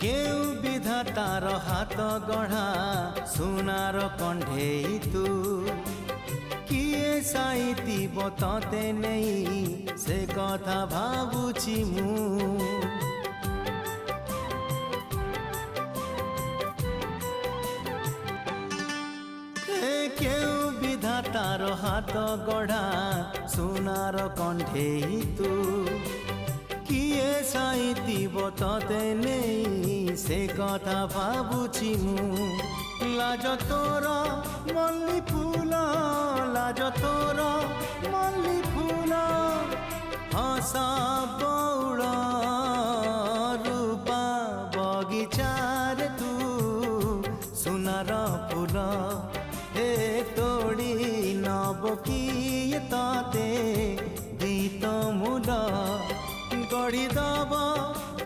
केउ विधातार हाथ गढ़ा सुनार कंढेई तू किए साइती बतते नहीं से कथा भाबुची मु केउ विधातार हाथ गढ़ा सुनार कंढेई तू किए साइती बतते नहीं से कथा भाबुची मु लाज तोर मल्ली फूल लाज तोर मल्ली फूल हसा बौड़ रूपा बगीचार तू सुनार फूल हे तोड़ी नब किए ताते गीत मूल गढ़ी दब